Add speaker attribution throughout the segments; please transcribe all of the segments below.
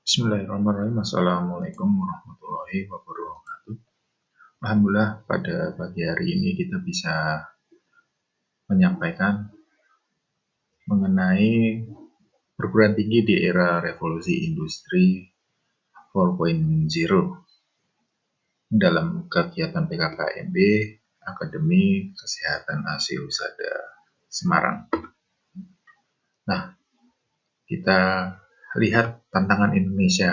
Speaker 1: Bismillahirrahmanirrahim. Assalamualaikum warahmatullahi wabarakatuh. Alhamdulillah pada pagi hari ini kita bisa menyampaikan mengenai perguruan tinggi di era revolusi industri 4.0 dalam kegiatan PKKMB Akademi Kesehatan Asia Usada Semarang. Nah, kita lihat tantangan Indonesia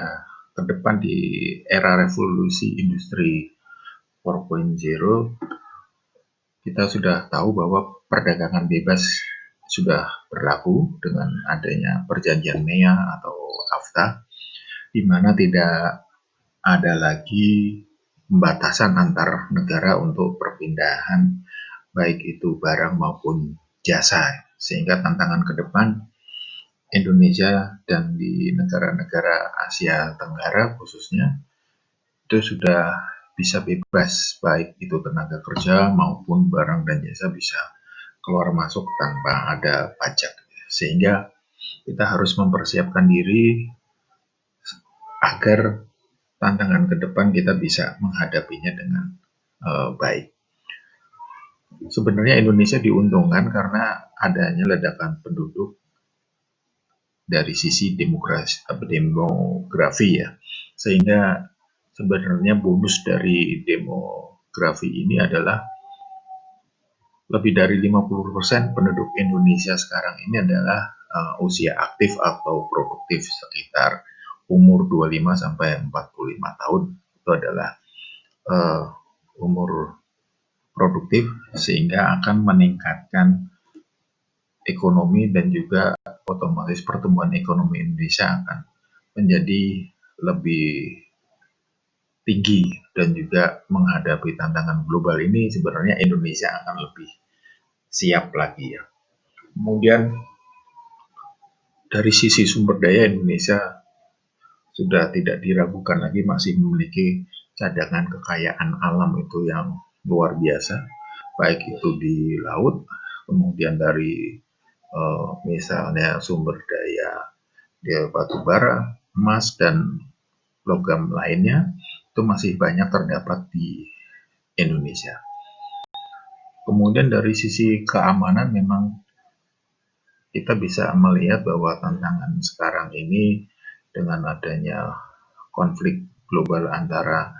Speaker 1: ke depan di era revolusi industri 4.0. Kita sudah tahu bahwa perdagangan bebas sudah berlaku dengan adanya perjanjian MEA atau AFTA, di mana tidak ada lagi pembatasan antar negara untuk perpindahan baik itu barang maupun jasa, sehingga tantangan ke depan Indonesia dan di negara-negara Asia Tenggara khususnya itu sudah bisa bebas, baik itu tenaga kerja maupun barang dan jasa bisa keluar masuk tanpa ada pajak, sehingga kita harus mempersiapkan diri agar tantangan ke depan kita bisa menghadapinya dengan baik. Sebenarnya Indonesia diuntungkan karena adanya ledakan penduduk dari sisi demografi ya, sehingga sebenarnya bonus dari demografi ini adalah lebih dari 50% penduduk Indonesia sekarang ini adalah usia aktif atau produktif, sekitar umur 25 sampai 45 tahun. Itu adalah umur produktif, sehingga akan meningkatkan ekonomi dan juga otomatis pertumbuhan ekonomi Indonesia akan menjadi lebih tinggi, dan juga menghadapi tantangan global ini sebenarnya Indonesia akan lebih siap lagi ya. Kemudian dari sisi sumber daya, Indonesia sudah tidak diragukan lagi masih memiliki cadangan kekayaan alam itu yang luar biasa, baik itu di laut, kemudian dari misalnya sumber daya batu bara, emas, dan logam lainnya itu masih banyak terdapat di Indonesia. Kemudian dari sisi keamanan memang kita bisa melihat bahwa tantangan sekarang ini dengan adanya konflik global antara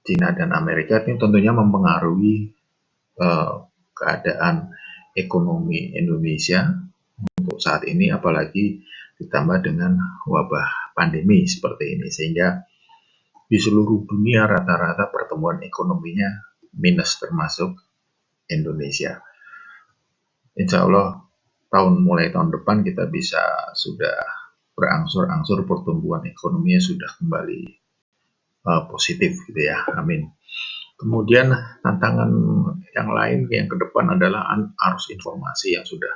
Speaker 1: China dan Amerika ini tentunya mempengaruhi keadaan ekonomi Indonesia untuk saat ini, apalagi ditambah dengan wabah pandemi seperti ini, sehingga di seluruh dunia rata-rata pertumbuhan ekonominya minus termasuk Indonesia. Insya Allah mulai tahun depan kita bisa sudah berangsur-angsur pertumbuhan ekonominya sudah kembali positif gitu ya, amin. Kemudian tantangan yang lain yang ke depan adalah arus informasi yang sudah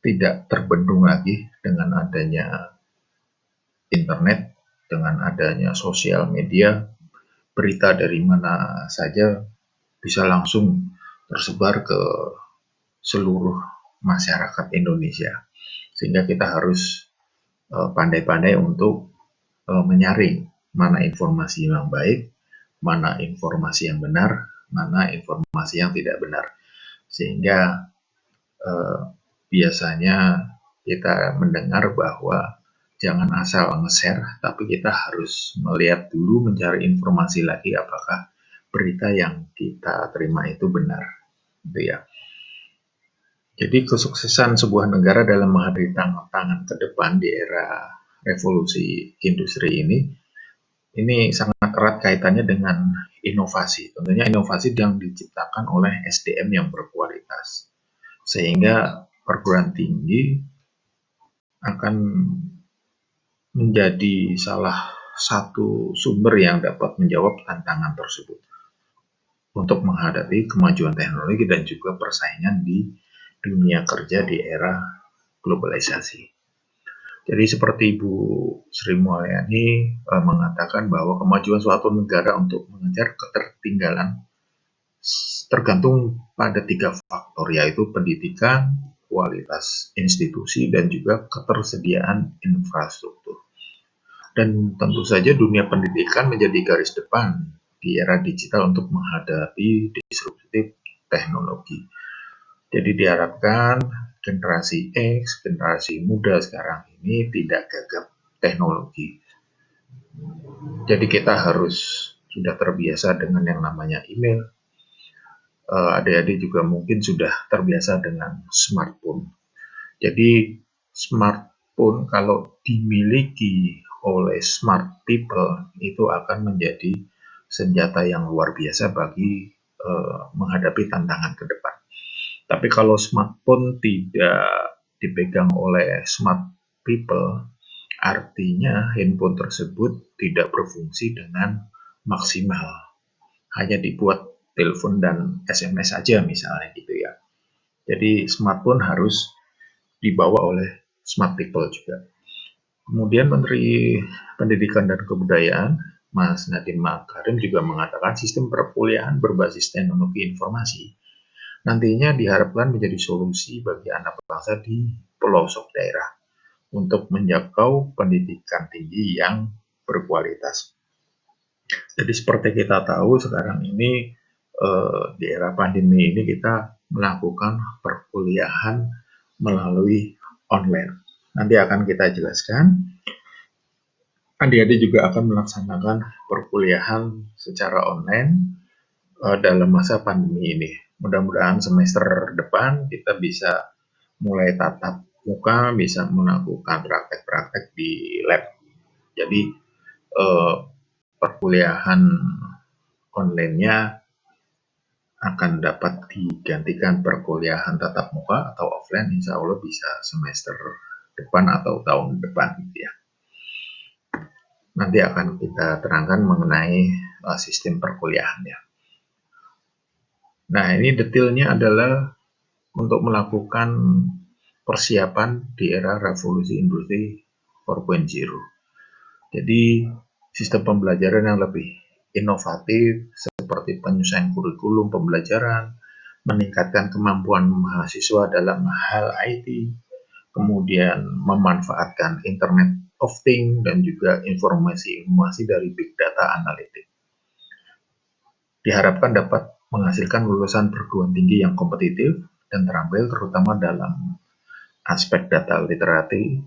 Speaker 1: tidak terbendung lagi dengan adanya internet, dengan adanya sosial media. Berita dari mana saja bisa langsung tersebar ke seluruh masyarakat Indonesia, sehingga kita harus pandai-pandai untuk menyaring mana informasi yang baik, mana informasi yang benar, mana informasi yang tidak benar, sehingga biasanya kita mendengar bahwa jangan asal nge-share, tapi kita harus melihat dulu, mencari informasi lagi apakah berita yang kita terima itu benar, gitu ya. Jadi kesuksesan sebuah negara dalam menghadapi tantangan ke depan di era revolusi industri ini sangat erat kaitannya dengan inovasi. Tentunya inovasi yang diciptakan oleh SDM yang berkualitas, sehingga perguruan tinggi akan menjadi salah satu sumber yang dapat menjawab tantangan tersebut untuk menghadapi kemajuan teknologi dan juga persaingan di dunia kerja di era globalisasi. Jadi seperti Ibu Sri Mulyani mengatakan bahwa kemajuan suatu negara untuk mengejar ketertinggalan tergantung pada 3 faktor, yaitu pendidikan, kualitas institusi, dan juga ketersediaan infrastruktur. Dan tentu saja dunia pendidikan menjadi garis depan di era digital untuk menghadapi disruptif teknologi. Jadi diharapkan generasi X, generasi muda sekarang ini tidak gagap teknologi. Jadi kita harus sudah terbiasa dengan yang namanya email. Adik-adik juga mungkin sudah terbiasa dengan smartphone. Jadi smartphone kalau dimiliki oleh smart people itu akan menjadi senjata yang luar biasa bagi menghadapi tantangan ke depan. Tapi kalau smartphone tidak dipegang oleh smart people, artinya handphone tersebut tidak berfungsi dengan maksimal. Hanya dibuat telepon dan SMS saja misalnya gitu ya. Jadi smartphone harus dibawa oleh smart people juga. Kemudian Menteri Pendidikan dan Kebudayaan, Mas Nadiem Makarim juga mengatakan sistem perkuliahan berbasis teknologi informasi nantinya diharapkan menjadi solusi bagi anak bangsa di pelosok daerah untuk menjangkau pendidikan tinggi yang berkualitas. Jadi seperti kita tahu sekarang ini di era pandemi ini kita melakukan perkuliahan melalui online. Nanti akan kita jelaskan. Adik-adik juga akan melaksanakan perkuliahan secara online dalam masa pandemi ini. Mudah-mudahan semester depan kita bisa mulai tatap muka, bisa melakukan praktek-praktek di lab. Jadi perkuliahan online-nya akan dapat digantikan perkuliahan tatap muka atau offline, insya Allah bisa semester depan atau tahun depan gitu ya. Nanti akan kita terangkan mengenai sistem perkuliahannya. Nah, ini detailnya adalah untuk melakukan persiapan di era revolusi industri 4.0. Jadi, sistem pembelajaran yang lebih inovatif seperti penyusunan kurikulum pembelajaran, meningkatkan kemampuan mahasiswa dalam hal IT, kemudian memanfaatkan Internet of Things dan juga informasi-informasi dari Big Data Analytics. Diharapkan dapat menghasilkan lulusan perguruan tinggi yang kompetitif dan terampil terutama dalam aspek data literati,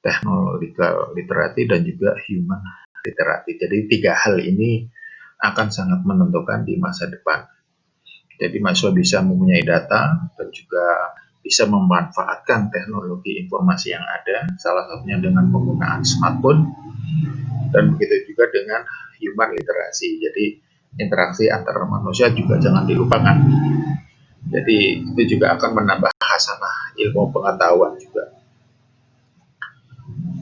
Speaker 1: teknologi literati, dan juga human literati. Jadi 3 hal ini akan sangat menentukan di masa depan. Jadi mahasiswa bisa mempunyai data dan juga bisa memanfaatkan teknologi informasi yang ada, salah satunya dengan penggunaan smartphone, dan begitu juga dengan human literasi. Jadi interaksi antar manusia juga jangan dilupakan. Jadi itu juga akan menambah hasanah ilmu pengetahuan juga.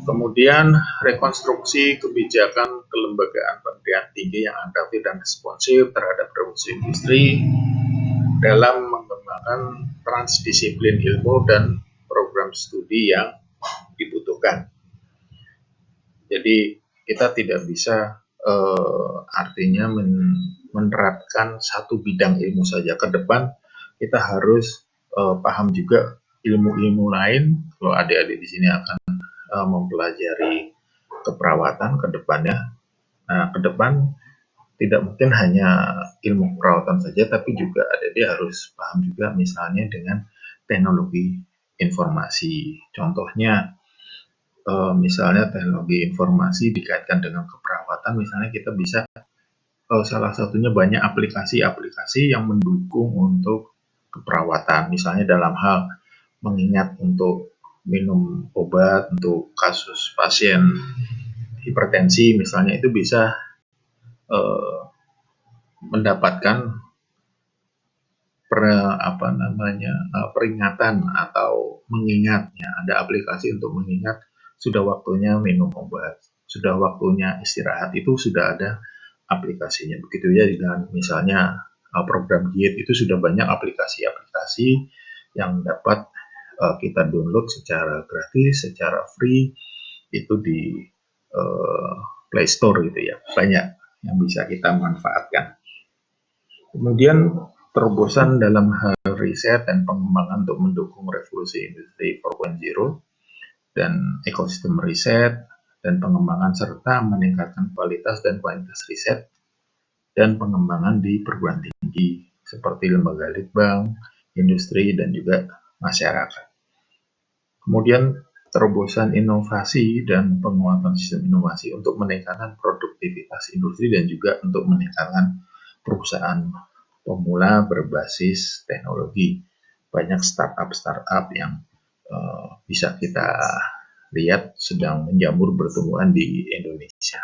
Speaker 1: Kemudian rekonstruksi kebijakan kelembagaan pendidikan tinggi yang adaptif dan responsif terhadap revolusi industri dalam mengembangkan transdisiplin ilmu dan program studi yang dibutuhkan. Jadi kita tidak bisa artinya menerapkan satu bidang ilmu saja. Ke depan kita harus paham juga ilmu-ilmu lain. Kalau adik-adik di sini akan mempelajari keperawatan ke depannya. Nah, ke depan tidak mungkin hanya ilmu perawatan saja, tapi juga adik-adik harus paham juga misalnya dengan teknologi informasi. Contohnya, misalnya teknologi informasi dikaitkan dengan keperawatan, misalnya kita bisa salah satunya banyak aplikasi-aplikasi yang mendukung untuk keperawatan, misalnya dalam hal mengingat untuk minum obat untuk kasus pasien hipertensi misalnya, itu bisa mendapatkan peringatan atau mengingatnya. Ada aplikasi untuk mengingat sudah waktunya minum obat, sudah waktunya istirahat, itu sudah ada aplikasinya. Begitu ya dengan misalnya program diet, itu sudah banyak aplikasi-aplikasi yang dapat kita download secara gratis, secara free, itu di Play Store gitu ya. Banyak yang bisa kita manfaatkan. Kemudian terobosan dalam hal riset dan pengembangan untuk mendukung revolusi industri 4.0 dan ekosistem riset dan pengembangan serta meningkatkan kualitas dan kuantitas riset dan pengembangan di perguruan tinggi seperti lembaga litbang, industri, dan juga masyarakat. Kemudian terobosan inovasi dan penguatan sistem inovasi untuk meningkatkan produktivitas industri dan juga untuk meningkatkan perusahaan pemula berbasis teknologi. Banyak startup yang bisa kita lihat sedang menjamur bertumbuhan di Indonesia.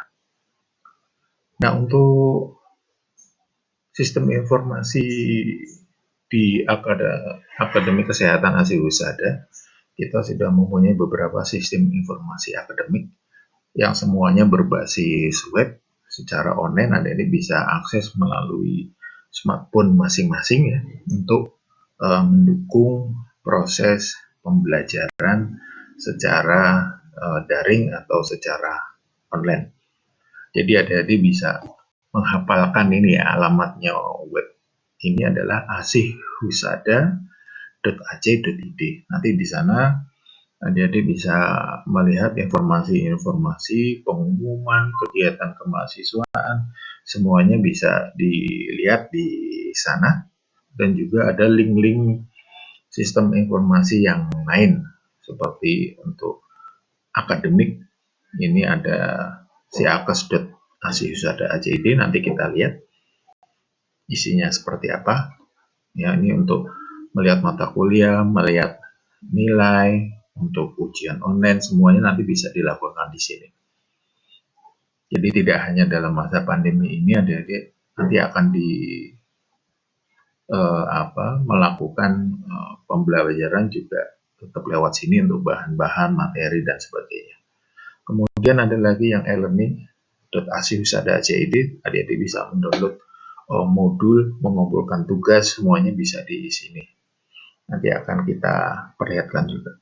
Speaker 1: Nah, untuk sistem informasi di Akademi Kesehatan Asyik Husada, kita sudah mempunyai beberapa sistem informasi akademik yang semuanya berbasis web secara online. Adik-adik bisa akses melalui smartphone masing-masing ya, untuk mendukung proses pembelajaran secara daring atau secara online. Jadi adik-adik bisa menghafalkan ini ya, alamatnya web ini adalah asyikHusada.ac.id. Nanti di sana adik-adik bisa melihat informasi-informasi pengumuman kegiatan kemahasiswaan, semuanya bisa dilihat di sana. Dan juga ada link-link sistem informasi yang lain seperti untuk akademik. Ini ada siakes.asyikHusada.ac.id, nanti kita lihat isinya seperti apa. Ya, ini untuk melihat mata kuliah, melihat nilai, untuk ujian online, semuanya nanti bisa dilakukan di sini. Jadi tidak hanya dalam masa pandemi ini, adik-adik nanti akan melakukan pembelajaran juga tetap lewat sini untuk bahan-bahan materi dan sebagainya. Kemudian ada lagi yang e-learning.asyikHusada.ac.id, adik-adik bisa mendownload modul, mengumpulkan tugas, semuanya bisa di sini. Nanti akan kita perlihatkan juga.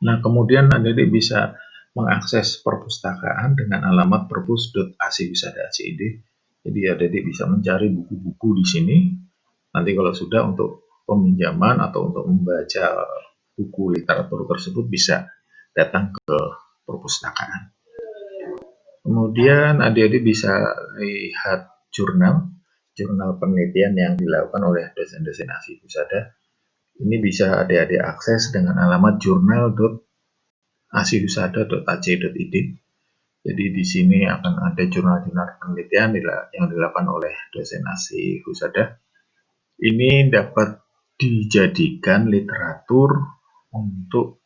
Speaker 1: Nah, kemudian adik-adik bisa mengakses perpustakaan dengan alamat perpus.asyikHusada.ac.id. Jadi adik-adik bisa mencari buku-buku di sini. Nanti kalau sudah untuk peminjaman atau untuk membaca buku literatur tersebut bisa datang ke perpustakaan. Kemudian adik-adik bisa lihat jurnal penelitian yang dilakukan oleh dosen-dosen Asyik Husada. Ini bisa adik-adik akses dengan alamat jurnal.asyikHusada.ac.id. Jadi di sini akan ada jurnal-jurnal penelitian yang dilakukan oleh dosen Asyik Husada. Ini dapat dijadikan literatur untuk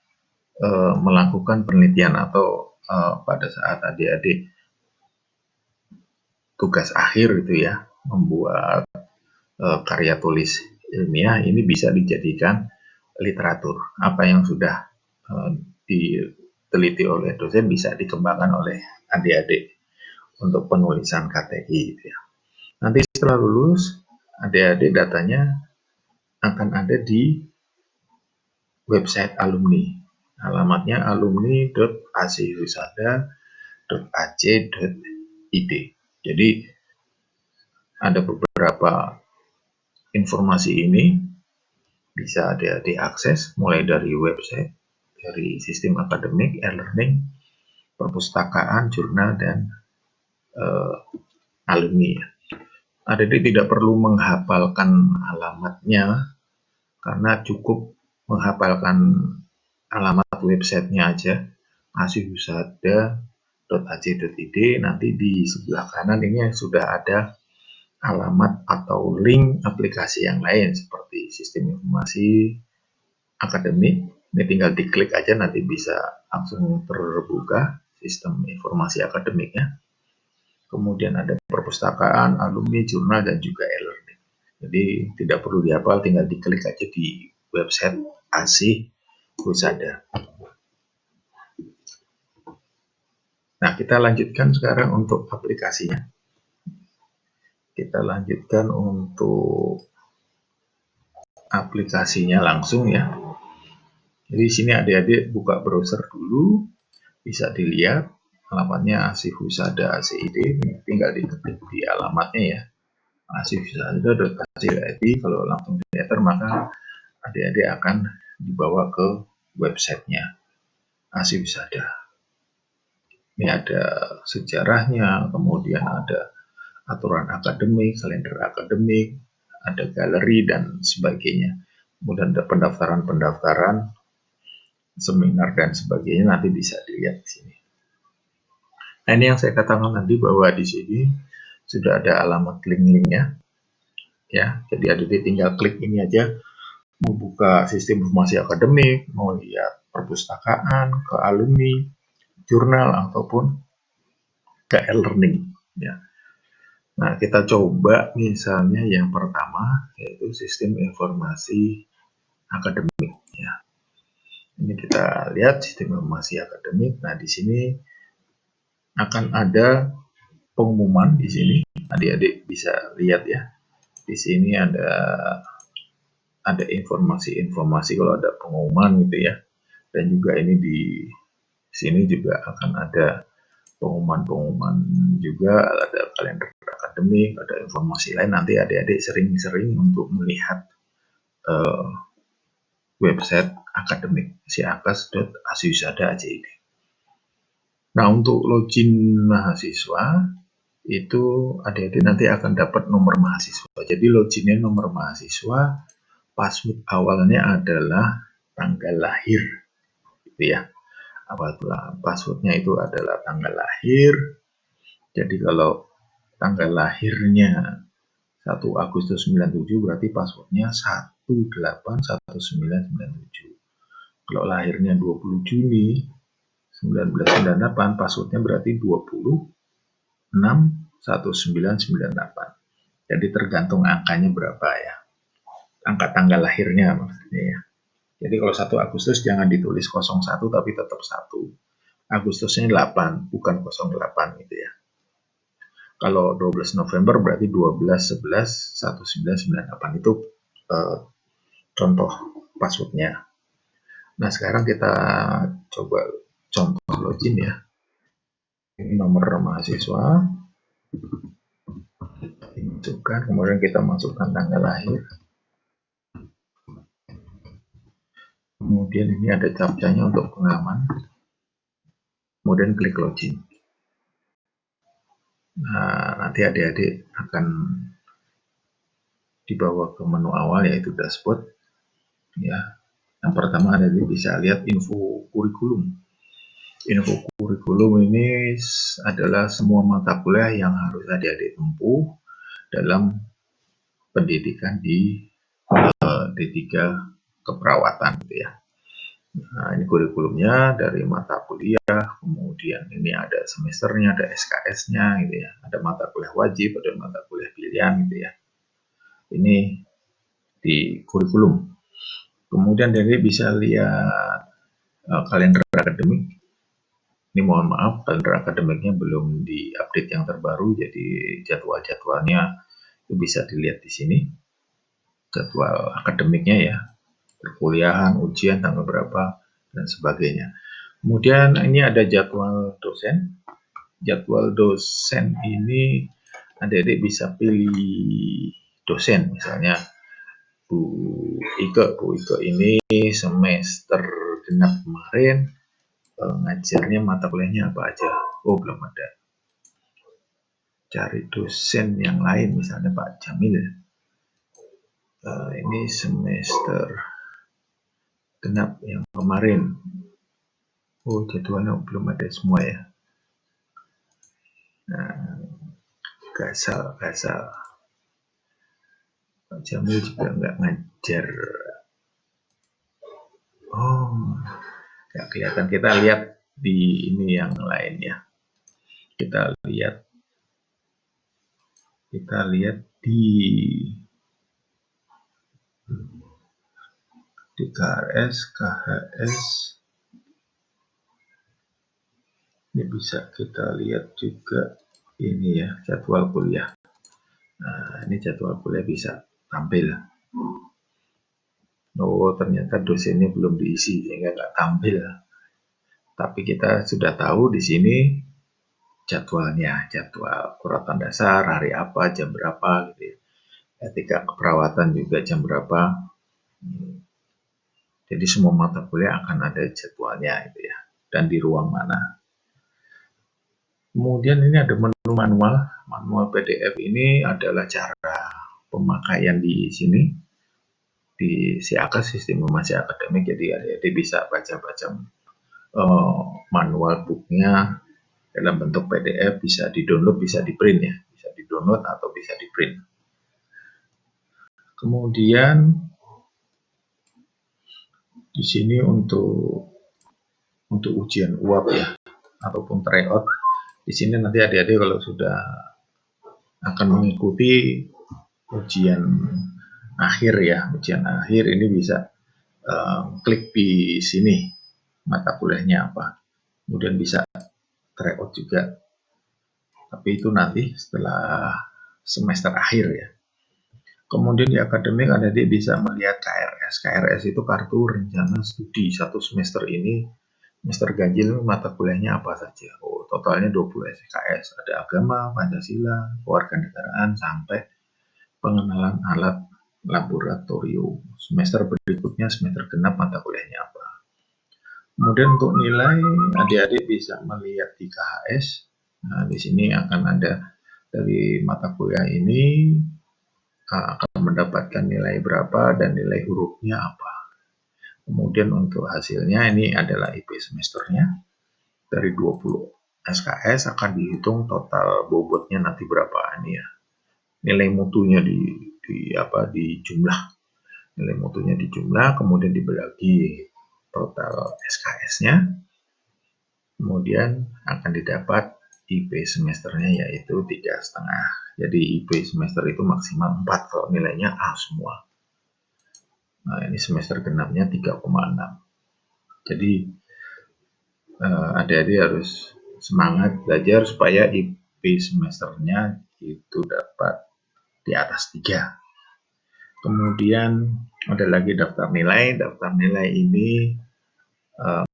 Speaker 1: melakukan penelitian atau pada saat adik-adik tugas akhir gitu ya, membuat karya tulis ilmiah, ini bisa dijadikan literatur. Apa yang sudah diteliti oleh dosen bisa dikembangkan oleh adik-adik untuk penulisan KTI gitu ya. Nanti setelah lulus, adik-adik datanya akan ada di website alumni. Alamatnya alumni.asyikHusada.ac.id. Jadi ada beberapa informasi ini bisa adik-adik akses mulai dari website, dari sistem akademik, e-learning, perpustakaan, jurnal, dan alumni. Adik-adik tidak perlu menghafalkan alamatnya karena cukup menghafalkan alamat websitenya aja, asyikHusada.ac.id. Nanti di sebelah kanan ini sudah ada alamat atau link aplikasi yang lain seperti sistem informasi akademik. Ini tinggal diklik aja, nanti bisa langsung terbuka sistem informasi akademiknya. Kemudian ada perpustakaan, alumni, jurnal, dan juga e-learning. Jadi tidak perlu dihafal, tinggal diklik aja di website Asyik Husada. Nah, kita lanjutkan sekarang untuk aplikasinya. Kita lanjutkan untuk aplikasinya langsung ya. Jadi di sini adik-adik buka browser dulu, bisa dilihat alamatnya asyikHusada.ac.id. Tinggal diketik di alamatnya ya, asyikHusada.ac.id. Kalau langsung di enter maka adik-adik akan dibawa ke websitenya Asyik Husada. Ini ada sejarahnya, kemudian ada aturan akademik, kalender akademik, ada galeri dan sebagainya. Kemudian ada pendaftaran-pendaftaran, seminar dan sebagainya, nanti bisa dilihat di sini. Nah, ini yang saya katakan tadi bahwa di sini sudah ada alamat link-linknya, ya. Jadi adik tinggal klik ini aja, mau buka sistem informasi akademik, mau lihat perpustakaan, ke alumni, jurnal ataupun ke e-learning, ya. Nah, kita coba misalnya yang pertama yaitu sistem informasi akademik, ya. Ini kita lihat sistem informasi akademik. Nah, di sini akan ada pengumuman di sini. Adik-adik bisa lihat ya. Di sini ada informasi-informasi kalau ada pengumuman gitu ya. Dan juga ini di sini juga akan ada pengumuman-pengumuman juga, ada kalender akademik, ada informasi lain. Nanti adik-adik sering-sering untuk melihat website akademik siakas.asyusada.id. Nah, untuk login mahasiswa itu adik-adik nanti akan dapat nomor mahasiswa. Jadi loginnya nomor mahasiswa, password awalnya adalah tanggal lahir, gitu ya. Apabila passwordnya itu adalah tanggal lahir, jadi kalau tanggal lahirnya 1 Agustus 97 berarti passwordnya 181997. Kalau lahirnya 20 Juni 1998, passwordnya berarti 20/6/1998. Jadi tergantung angkanya berapa ya. Angka tanggal lahirnya maksudnya ya. Jadi kalau 1 Agustus jangan ditulis 01 tapi tetap 1. Agustusnya 8, bukan 08 gitu ya. Kalau 12 November berarti 12/11/1998 itu contoh passwordnya. Nah, sekarang kita coba contoh login ya. Ini nomor mahasiswa. Masukkan, kemudian kita masukkan tanggal lahir. Kemudian ini ada captcha-nya untuk pengaman. Kemudian klik login. Nah, nanti adik-adik akan dibawa ke menu awal yaitu dashboard. Ya, yang pertama adik-adik bisa lihat info kurikulum. Info kurikulum ini adalah semua mata kuliah yang harus adik-adik tempuh dalam pendidikan di D3 keperawatan gitu ya. Nah, ini kurikulumnya dari mata kuliah, kemudian ini ada semesternya, ada SKS-nya gitu ya. Ada mata kuliah wajib, ada mata kuliah pilihan gitu ya. Ini di kurikulum. Kemudian dari bisa lihat kalender akademik. Ini mohon maaf, kalender akademiknya belum diupdate yang terbaru, jadi jadwal-jadwalnya itu bisa dilihat di sini. Jadwal akademiknya ya, perkuliahan, ujian, tanggal berapa, dan sebagainya. Kemudian ini ada jadwal dosen. Jadwal dosen ini adik-adik bisa pilih dosen, misalnya Bu Ike ini semester genap kemarin ngajarnya mata kuliahnya apa aja. Oh, belum ada. Cari dosen yang lain, misalnya Pak Jamil. Ini semester genap yang kemarin. Oh, jadwalnya belum ada semua ya. Nah, gasal. Pak Jamil juga nggak ngajar. Oh, nggak kelihatan. Kita lihat di ini yang lain ya. Kita lihat di KRS, KHS. Ini bisa kita lihat juga ini ya, jadwal kuliah. Nah, ini jadwal kuliah bisa tampil. Oh, ternyata dosennya belum diisi sehingga nggak tampil. Tapi kita sudah tahu di sini jadwalnya, jadwal kuratan dasar, hari apa, jam berapa gitu ya. Etika keperawatan juga jam berapa. Jadi semua mata kuliah akan ada jadwalnya gitu ya. Dan di ruang mana. Kemudian ini ada menu manual. Manual PDF ini adalah cara pemakaian di sini di SIAKA, Sistem Informasi Akademik. Jadi adik-adik bisa baca-baca manual booknya dalam bentuk PDF, bisa di-download, bisa di-print ya, bisa di-download atau bisa di-print. Kemudian di sini untuk ujian UAP ya ataupun tryout. Di sini nanti adik-adik kalau sudah akan mengikuti ujian akhir ya, ujian akhir ini bisa klik di sini mata kuliahnya apa. Kemudian bisa tryout juga. Tapi itu nanti setelah semester akhir ya. Kemudian di akademik adik-adik bisa melihat KRS. KRS itu kartu rencana studi satu semester ini. Semester ganjil mata kuliahnya apa saja. Oh, totalnya 20 SKS. Ada agama, Pancasila, kewarganegaraan, sampai pengenalan alat laboratorium. Semester berikutnya semester genap mata kuliahnya apa. Kemudian untuk nilai adik-adik bisa melihat di KHS. Nah, di sini akan ada dari mata kuliah ini akan mendapatkan nilai berapa dan nilai hurufnya apa. Kemudian untuk hasilnya ini adalah IP semesternya. Dari 20 SKS akan dihitung total bobotnya nanti berapa ini ya. Nilai mutunya di jumlah. Nilai mutunya di jumlah, kemudian dibagi total SKS-nya. Kemudian akan didapat IP semesternya yaitu 3,5. Jadi IP semester itu maksimal 4 kalau nilainya A semua. Nah, ini semester genapnya 3,6. Jadi adik-adik harus semangat belajar supaya IP semesternya itu dapat di atas 3. Kemudian ada lagi daftar nilai. Daftar nilai ini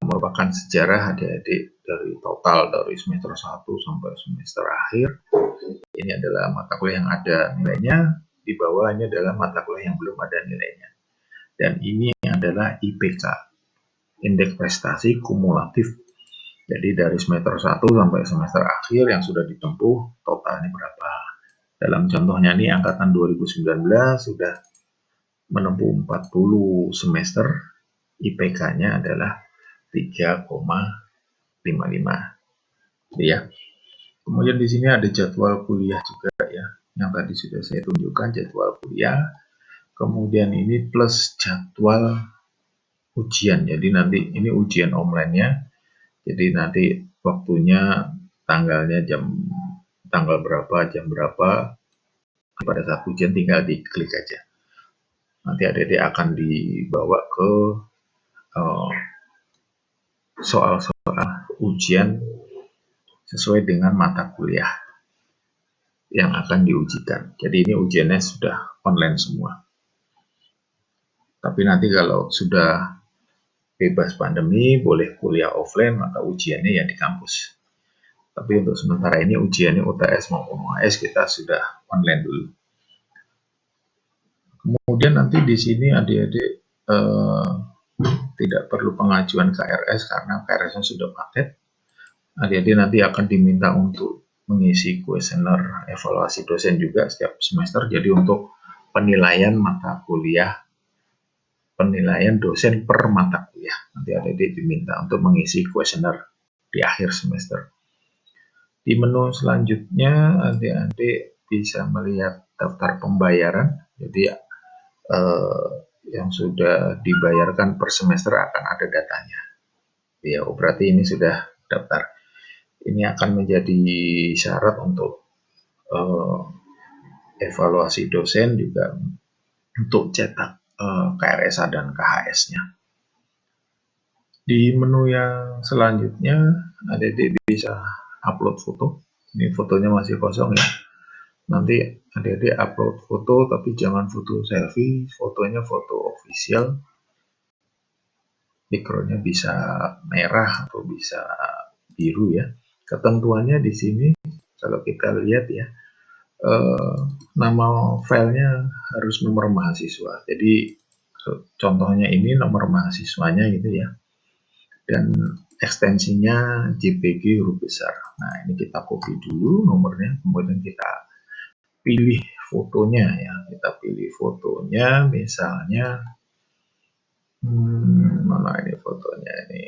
Speaker 1: merupakan sejarah adik-adik dari total dari semester 1 sampai semester akhir. Ini adalah mata kuliah yang ada nilainya, di bawahnya adalah mata kuliah yang belum ada nilainya. Dan ini adalah IPK, Indeks Prestasi Kumulatif. Jadi dari semester 1 sampai semester akhir yang sudah ditempuh, totalnya berapa. Dalam contohnya ini angkatan 2019 sudah menempuh 40 semester, IPK-nya adalah 3,55. Ya. Kemudian di sini ada jadwal kuliah juga ya, yang tadi sudah saya tunjukkan jadwal kuliah. Kemudian ini plus jadwal ujian. Jadi nanti ini ujian online-nya. Jadi nanti waktunya tanggalnya tanggal berapa, jam berapa. Pada saat ujian tinggal diklik aja. Nanti adik-adik akan dibawa ke soal-soal ujian sesuai dengan mata kuliah yang akan diujikan. Jadi ini ujiannya sudah online semua. Tapi nanti kalau sudah bebas pandemi, boleh kuliah offline, maka ujiannya ya di kampus. Tapi untuk sementara ini ujiannya UTS maupun UAS kita sudah online dulu. Kemudian nanti di sini adik-adik tidak perlu pengajuan KRS karena KRS-nya sudah paket. Adik-adik nanti akan diminta untuk mengisi kuesioner evaluasi dosen juga setiap semester. Jadi untuk penilaian mata kuliah, penilaian dosen per mata kuliah, nanti adik-adik diminta untuk mengisi kuesioner di akhir semester. Di menu selanjutnya adik-adik bisa melihat daftar pembayaran. Jadi yang sudah dibayarkan per semester akan ada datanya. Ya, berarti ini sudah daftar. Ini akan menjadi syarat untuk evaluasi dosen juga untuk cetak KRSA dan KHS-nya. Di menu yang selanjutnya adik-adik bisa upload foto. Ini fotonya masih kosong ya. Nanti adik-adik upload foto tapi jangan foto selfie, fotonya foto official. Backgroundnya bisa merah atau bisa biru ya. Ketentuannya di sini kalau kita lihat ya, nama filenya harus nomor mahasiswa. Jadi contohnya ini nomor mahasiswanya gitu ya. Dan ekstensinya JPG huruf besar. Nah, ini kita copy dulu nomornya, kemudian kita pilih fotonya ya. Kita pilih fotonya, misalnya mana ini fotonya ini?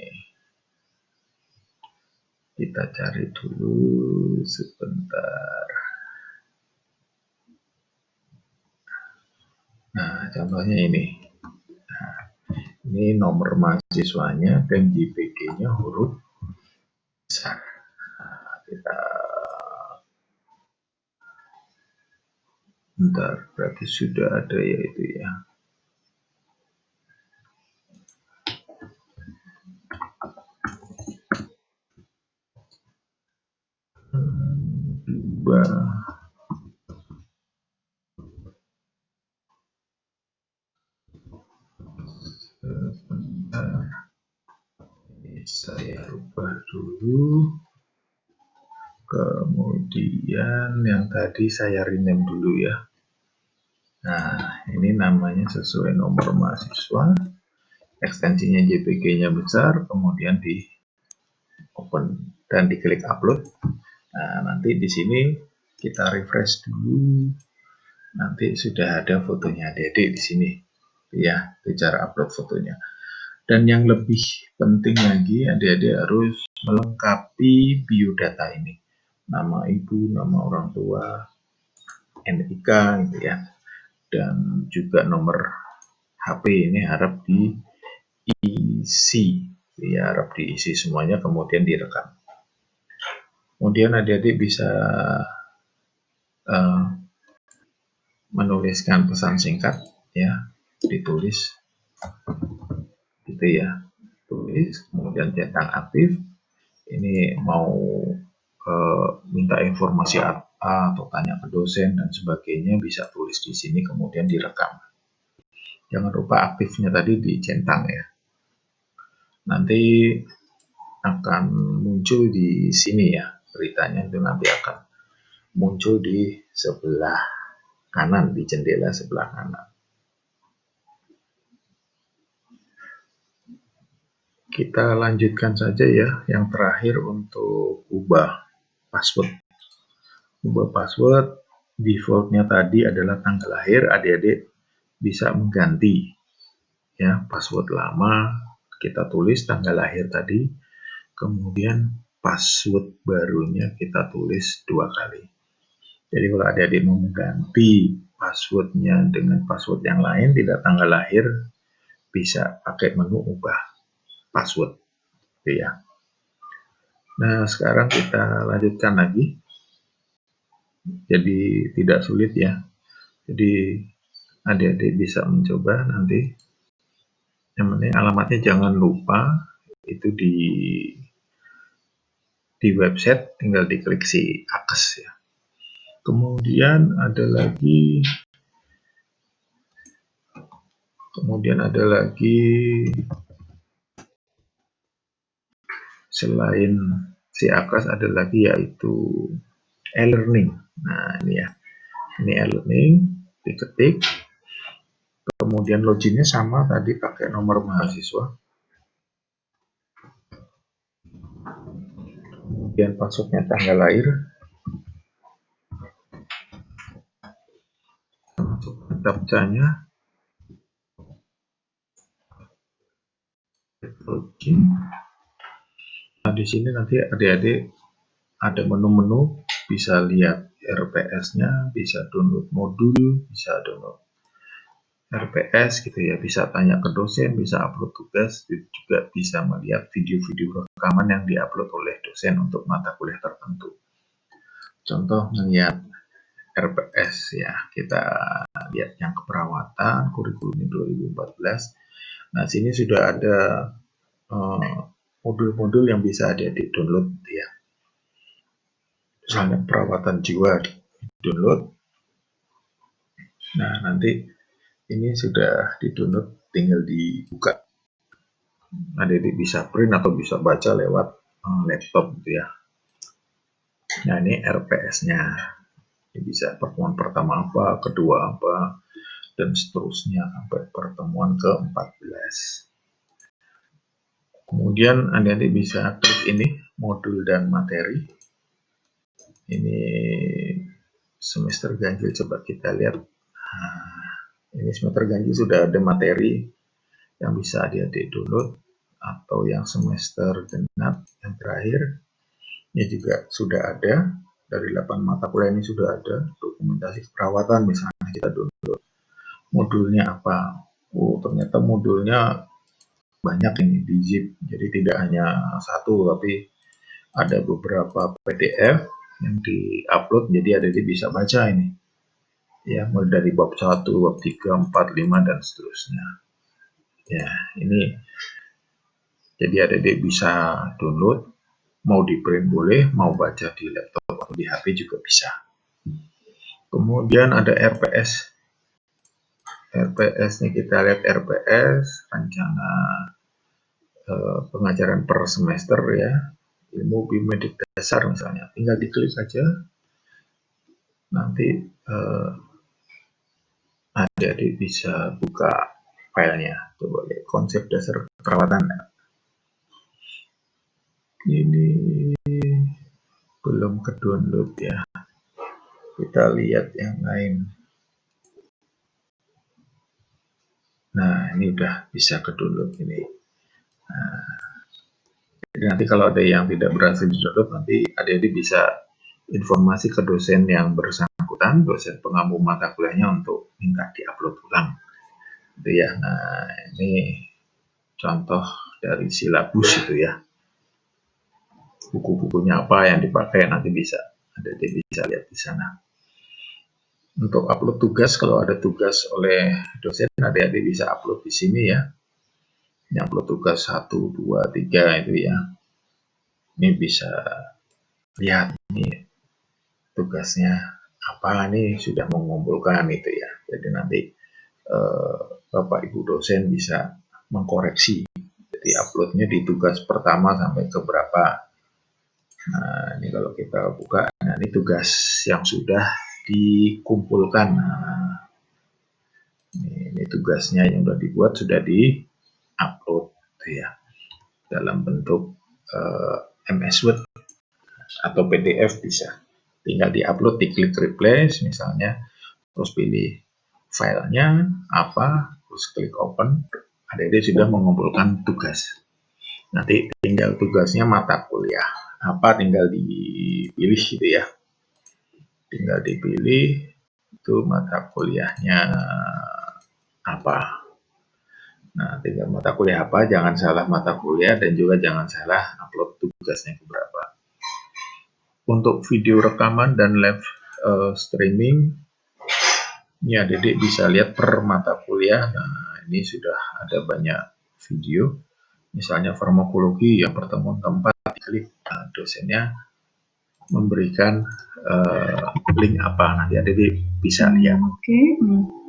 Speaker 1: Kita cari dulu sebentar. Nah, contohnya ini. Nah, ini nomor mahasiswanya dan JPG-nya huruf besar. Nah, kita bentar, berarti sudah ada ya itu ya. Dua. Sebentar. Ini saya rubah dulu. Kemudian yang tadi saya rename dulu ya. Nah, ini namanya sesuai nomor mahasiswa. Ekstensinya JPG-nya besar, kemudian di open dan diklik upload. Nah, nanti di sini kita refresh dulu. Nanti sudah ada fotonya Adik-adik di sini. Ya, cara upload fotonya. Dan yang lebih penting lagi, Adik-adik harus melengkapi biodata ini. Nama ibu, nama orang tua, NIK gitu ya. Dan juga nomor HP ini harap diisi. Ya, harap diisi semuanya kemudian direkam. Kemudian adik-adik bisa menuliskan pesan singkat ya, ditulis gitu ya, tulis kemudian centang aktif. Ini mau minta informasi atau tanya ke dosen dan sebagainya, bisa tulis di sini kemudian direkam. Jangan lupa aktifnya tadi dicentang ya. Nanti akan muncul di sini ya, beritanya itu nanti akan muncul di sebelah kanan, di jendela sebelah kanan. Kita lanjutkan saja ya, yang terakhir untuk ubah password. Ubah password, defaultnya tadi adalah tanggal lahir, adik-adik bisa mengganti ya, password lama kita tulis tanggal lahir tadi, kemudian password barunya kita tulis 2 kali. Jadi kalau adik-adik mau mengganti passwordnya dengan password yang lain, tidak tanggal lahir, bisa pakai menu ubah password gitu ya. Nah, sekarang kita lanjutkan lagi. Jadi tidak sulit ya. Jadi adik-adik bisa mencoba nanti. Yang penting alamatnya jangan lupa itu di website, tinggal diklik si akes ya. Kemudian ada lagi selain si akes ada lagi yaitu e-learning. Nah, ini ya. Ini e-learning, diketik. Kemudian loginnya sama tadi, pakai nomor mahasiswa. Kemudian passwordnya tanggal lahir. Masuk captcha-nya. Login. Nah, di sini nanti adik-adik ada menu-menu, bisa lihat RPS-nya, bisa download modul, bisa download RPS gitu ya, bisa tanya ke dosen, bisa upload tugas, juga bisa melihat video-video rekaman yang diupload oleh dosen untuk mata kuliah tertentu. Contoh melihat RPS ya, kita lihat yang keperawatan kurikulum 2014. Nah, sini sudah ada modul-modul yang bisa adik-adik download ya. Misalnya perawatan jiwa download. Nah, nanti ini sudah di-download, tinggal dibuka. Adik-adik bisa print atau bisa baca lewat laptop gitu ya. Nah, ini RPS-nya. Ini bisa pertemuan pertama apa, kedua apa, dan seterusnya sampai pertemuan ke-14. Kemudian adik-adik bisa klik ini, modul dan materi. Ini semester ganjil, coba kita lihat. Nah, ini semester ganjil sudah ada materi yang bisa adik-adik download, atau yang semester genap yang terakhir ini juga sudah ada. Dari 8 mata kuliah ini sudah ada dokumentasi keperawatan, misalnya kita download modulnya apa. Oh, ternyata modulnya banyak ini di zip, jadi tidak hanya satu tapi ada beberapa PDF yang di-upload, jadi adik-adik bisa baca ini ya, mulai dari bab 1, bab 3, 4, 5 dan seterusnya ya. Ini jadi adik-adik bisa download, mau di print boleh, mau baca di laptop atau di HP juga bisa. Kemudian ada RPS. RPS nih, kita lihat RPS, rencana pengajaran per semester ya, ilmu biomedik dasar misalnya. Tinggal diklik saja, nanti adik-adik bisa buka filenya. Coba lihat konsep dasar keperawatan. Ini belum ke download ya, kita lihat yang lain. Nah, ini udah bisa ke download ini. Nah, jadi nanti kalau ada yang tidak berhasil di download, nanti adik-adik bisa informasi ke dosen yang bersangkutan, dosen pengampu mata kuliahnya, untuk minta diupload ulang. Gitu ya. Nah, ini contoh dari silabus itu ya. Buku-bukunya apa yang dipakai nanti bisa adik-adik bisa lihat di sana. Untuk upload tugas, kalau ada tugas oleh dosen, adik-adik bisa upload di sini ya. Ini upload tugas 1, 2, 3 itu ya. Ini bisa lihat ini tugasnya apa, nih sudah mengumpulkan itu ya. Jadi nanti Bapak Ibu dosen bisa mengkoreksi. Jadi uploadnya di tugas pertama sampai ke berapa. Nah, ini kalau kita buka, nah ini tugas yang sudah dikumpulkan. Nah, ini tugasnya yang sudah dibuat, sudah di-upload ya, dalam bentuk MS Word atau PDF bisa. Tinggal di-upload, diklik replace misalnya, terus pilih filenya apa, terus klik open, adik-adik sudah mengumpulkan tugas. Nanti tinggal tugasnya mata kuliah apa, tinggal dipilih gitu ya. Tinggal dipilih itu mata kuliahnya apa. Nah, tinggal mata kuliah apa, jangan salah mata kuliah, dan juga jangan salah upload tugasnya ke berapa. Untuk video rekaman dan live streaming, ini adik-adik bisa lihat per mata kuliah. Nah, ini sudah ada banyak video. Misalnya farmakologi yang pertemuan keempat, diklik, nah, dosennya memberikan link apa, nanti adik-adik bisa lihat.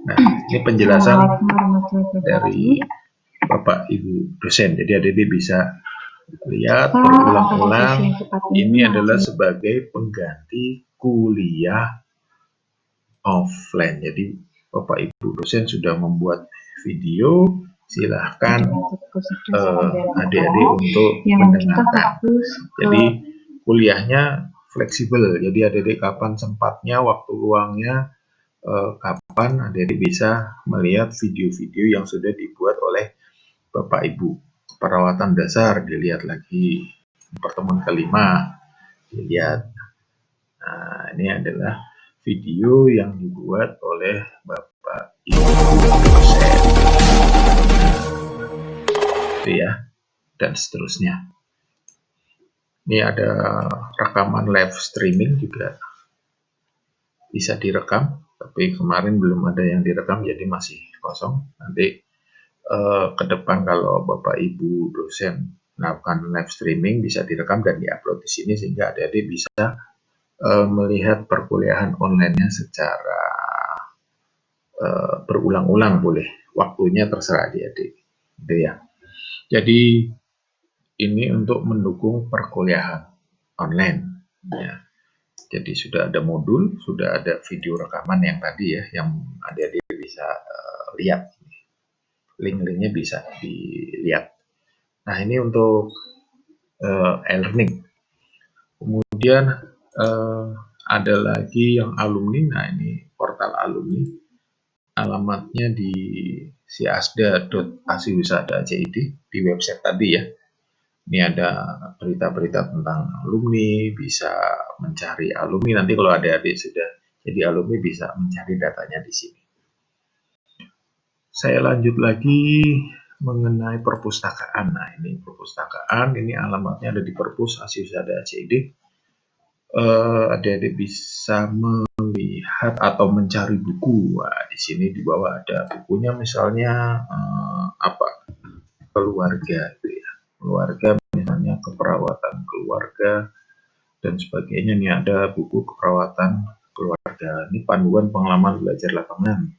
Speaker 1: Nah, ini penjelasan dari Bapak Ibu dosen, jadi adik-adik bisa lihat berulang-ulang. Ini adalah sebagai pengganti kuliah offline. Jadi Bapak Ibu dosen sudah membuat video, silahkan adik-adik untuk mendengarkan. Jadi kuliahnya fleksibel, jadi adik-adik kapan sempatnya, waktu luangnya kapan, adik-adik bisa melihat video-video yang sudah dibuat oleh Bapak Ibu. Perawatan dasar dilihat lagi, pertemuan kelima dilihat. Nah, ini adalah video yang dibuat oleh Bapak Ibu dosen, itu ya, dan seterusnya. Ini ada rekaman live streaming juga bisa direkam, tapi kemarin belum ada yang direkam, jadi masih kosong. Nanti ke depan kalau Bapak Ibu dosen melakukan live streaming bisa direkam dan diupload di sini, sehingga adik-adik bisa melihat perkuliahan online-nya secara berulang-ulang, boleh, waktunya terserah adik-adik, gitu ya. Jadi ini untuk mendukung perkuliahan online ya. Jadi sudah ada modul, sudah ada video rekaman yang tadi ya, yang adik-adik bisa lihat. Link-linknya bisa dilihat. Nah, ini untuk e-learning. Kemudian ada lagi yang alumni. Nah, ini portal alumni. Alamatnya di siasda.asiwisada.id di website tadi ya. Ini ada berita-berita tentang alumni, bisa mencari alumni. Nanti kalau adik-adik sudah jadi alumni bisa mencari datanya di sini. Saya lanjut lagi mengenai perpustakaan. Nah, ini perpustakaan, ini alamatnya ada di Perpus Asiwisada.id. Adik-adik bisa melihat atau mencari buku. Nah, di sini di bawah ada bukunya, misalnya keluarga, gitu ya. Keluarga, misalnya keperawatan keluarga dan sebagainya. Ini ada buku keperawatan keluarga. Ini panduan pengalaman belajar lapangan,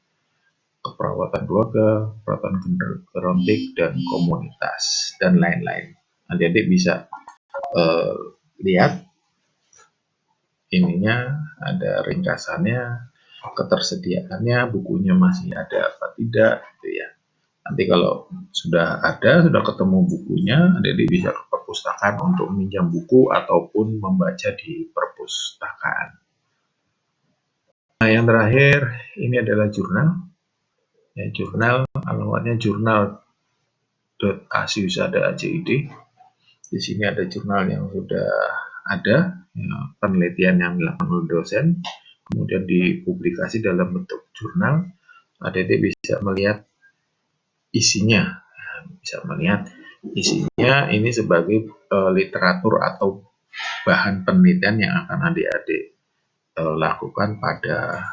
Speaker 1: keperawatan keluarga, keperawatan gerontik dan komunitas dan lain-lain. Adik-adik bisa lihat ininya, ada ringkasannya, ketersediaannya, bukunya masih ada apa tidak, gitu ya. Nanti kalau sudah ada, sudah ketemu bukunya, adik-adik bisa ke perpustakaan untuk meminjam buku ataupun membaca di perpustakaan. Nah, yang terakhir ini adalah jurnal. Ya, jurnal, alamatnya jurnal.asiwisada.id. Di sini ada jurnal yang sudah ada, ya, penelitian yang dilakukan oleh dosen, kemudian dipublikasi dalam bentuk jurnal. Adik-adik bisa melihat isinya, ini sebagai literatur atau bahan penelitian yang akan adik-adik lakukan pada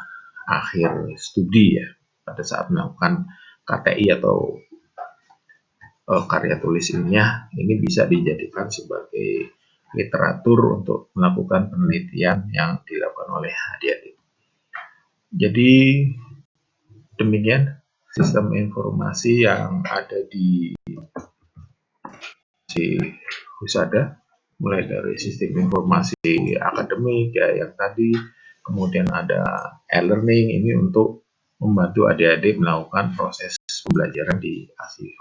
Speaker 1: akhir studi ya, pada saat melakukan KTI atau karya tulis ilmiah. Ini bisa dijadikan sebagai literatur untuk melakukan penelitian yang dilakukan oleh adik-adik. Jadi demikian sistem informasi yang ada di Husada, mulai dari sistem informasi akademik ya yang tadi, kemudian ada e-learning, ini untuk membantu adik-adik melakukan proses pembelajaran di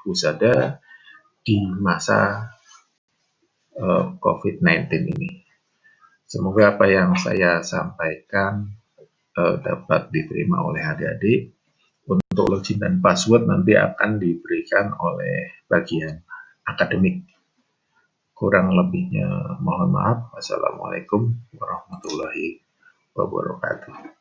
Speaker 1: Husada di masa COVID-19 ini. Semoga apa yang saya sampaikan dapat diterima oleh adik-adik. Untuk login dan password nanti akan diberikan oleh bagian akademik. Kurang lebihnya mohon maaf. Wassalamualaikum warahmatullahi wabarakatuh.